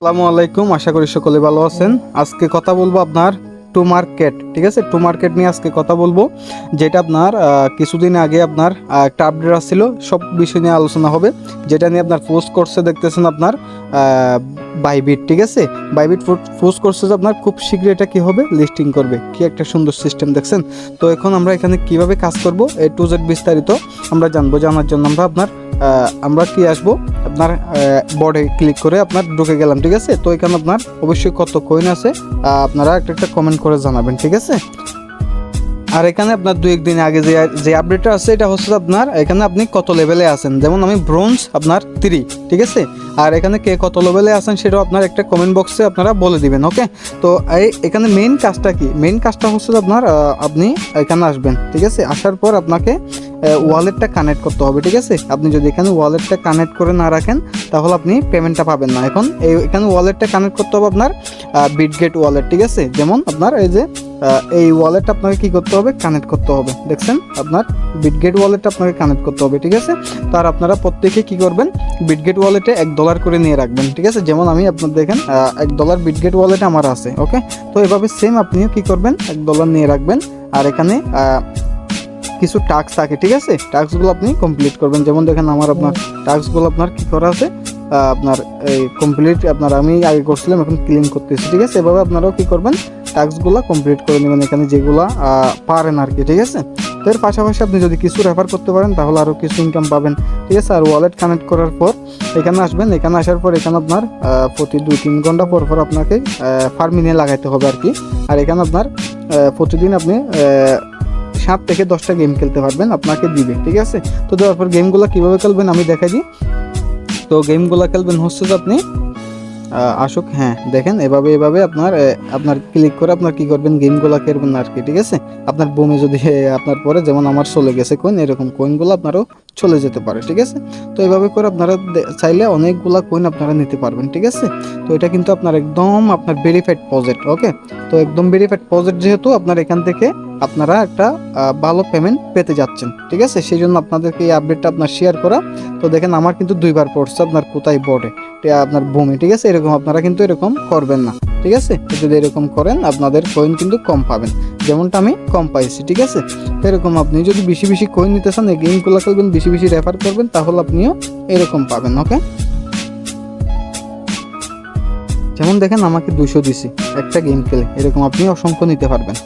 আসসালামু আলাইকুম, আশা করি সকলে ভালো আছেন। আজকে কথা বলবো আপনার টু মার্কেট, ঠিক আছে। টু মার্কেট নিয়ে আজকে কথা বলবো, যেটা আপনার কিছুদিন আগে আপনার একটা আপডেট আসছিল, সব বিষয় নিয়ে আলোচনা হবে। যেটা নিয়ে আপনার পোস্ট করছে দেখতেছেন আপনার বাইবিট, ঠিক আছে। বাইবিট পোস্ট করছে যে আপনার খুব শীঘ্রই এটা কি হবে, লিস্টিং করবে। কি একটা সুন্দর সিস্টেম দেখছেন। তো এখন আমরা এখানে কিভাবে কাজ করব, এ টু জেড বিস্তারিত আমরা জানবো। জানার জন্য আমরা কি আসবো আপনার বোর্ডে ক্লিক করে আপনার ঢুকে গেলাম, ঠিক আছে। তো এখানে আপনার অবশ্যই কত কয়েন আছে আপনারা একটা কমেন্ট করে জানাবেন, ঠিক আছে। আর এখানে আপনার দু একদিন আগে যে আপডেটটা আছে, এটা হচ্ছে আপনার এখানে আপনি কত লেভেলে আছেন। যেমন আমি ব্রোঞ্জ আপনার 3, ঠিক আছে। আর এখানে কে কত লেভেলে আছেন সেটাও আপনার একটা কমেন্ট বক্সে আপনারা বলে দিবেন, ওকে। তো এখানে মেইন কাজটা কি, মেইন কাজটা হচ্ছে আপনার আপনি এখানে আসবেন, ঠিক আছে। আসার পর আপনাকে ওয়ালেটটা কানেক্ট করতে হবে, ঠিক আছে। আপনি যদি এখানে ওয়ালেটটা কানেক্ট করে না রাখেন তাহলে আপনি পেমেন্টটা পাবেন না। এখন এখানে ওয়ালেটটা কানেক্ট করতে হবে আপনার বিটগেট ওয়ালেট, ঠিক আছে। যেমন আপনার এই ওয়ালেটটা আপনাকে কি করতে হবে, কানেক্ট করতে হবে। দেখছেন আপনার বিটগেট ওয়ালেটটা আপনাকে কানেক্ট করতে হবে, ঠিক আছে। তার আপনারা প্রত্যেকে কি করবেন, বিটগেট ওয়ালেটে $1 করে নিয়ে রাখবেন, ঠিক আছে। যেমন আমি আপনার দেখেন $1 বিটগেট ওয়ালেটে আমার আছে, ওকে। তো এভাবে সেম আপনিও কি করবেন, $1 নিয়ে রাখবেন। আর এখানে কিছু টাস্ক থাকে, ঠিক আছে। টাস্কগুলো আপনি কমপ্লিট করবেন। যেমন দেখেন আপনার টাস্কগুলো আপনার কি করা আছে, আপনার এই কমপ্লিট আমি আগে করছিলাম, এখন ক্লিন করতেছি, ঠিক আছে। এভাবে আপনারাও কি করবেন, টাস্কগুলো কমপ্লিট করে নেবেন এখানে যেগুলা পারেন আর কি, ঠিক আছে। তো এর পাশাপাশি আপনি যদি কিছু রেফার করতে পারেন তাহলে আরও কিছু ইনকাম পাবেন, ঠিক আছে। আর ওয়ালেট কানেক্ট করার পর এখানে আসবেন। এখানে আসার পর এখানে আপনার প্রতি 2-3 ঘন্টা পর আপনাকে ফার্মিংয়ে লাগাইতে হবে আর কি। আর এখানে আপনার প্রতিদিন আপনি 7 থেকে 10টা গেম খেলতে পারবেন, আপনাকে দিবে, ঠিক আছে। তো দেওয়ার পর গেমগুলো কীভাবে খেলবেন আমি দেখাই দিই। তো গেমগুলো খেলবেন হচ্ছে যে আপনি আসুক, হ্যাঁ দেখেন এভাবে আপনার ক্লিক করে আপনার কি করবেন, গেমগুলো খেলবেন আর কি, ঠিক আছে। আপনার বোমে যদি আপনার পরে, যেমন আমার চলে গেছে কয়েন, এরকম কয়েনগুলো আপনারও চলে যেতে পারে, ঠিক আছে। তো এভাবে করে আপনারা চাইলে অনেকগুলা কয়েন আপনারা নিতে পারবেন, ঠিক আছে। তো এটা কিন্তু আপনার একদম আপনার ভেরিফাইড প্রজেক্ট, ওকে। তো একদম ভেরিফাইড প্রজেক্ট যেহেতু আপনার এখান থেকে আপনারা একটা ভালো পেমেন্ট পেতে যাচ্ছেন, ঠিক আছে। সেই জন্য আপনাদেরকে এই আপডেটটা আপনার শেয়ার করা। তো দেখেন আমার কিন্তু 2বার পড়ছে আপনার কোথায় বোর্ডে আপনার ভূমি, ঠিক আছে। এরকম আপনারা কিন্তু এরকম করবেন না, ঠিক আছে। যদি এরকম করেন আপনাদের কয়েন কিন্তু কম পাবেন, যেমনটা আমি কম পাইছি, ঠিক আছে। এরকম আপনি যদি বেশি বেশি কয়েন নিতে চান, এই গেমগুলো খেলবেন, বেশি বেশি রেফার করবেন, তাহলে আপনিও এরকম পাবেন, ওকে। যেমন দেখেন আমাকে 200 দিছি একটা গেম খেলে, এরকম আপনি অসংখ্য নিতে পারবেন।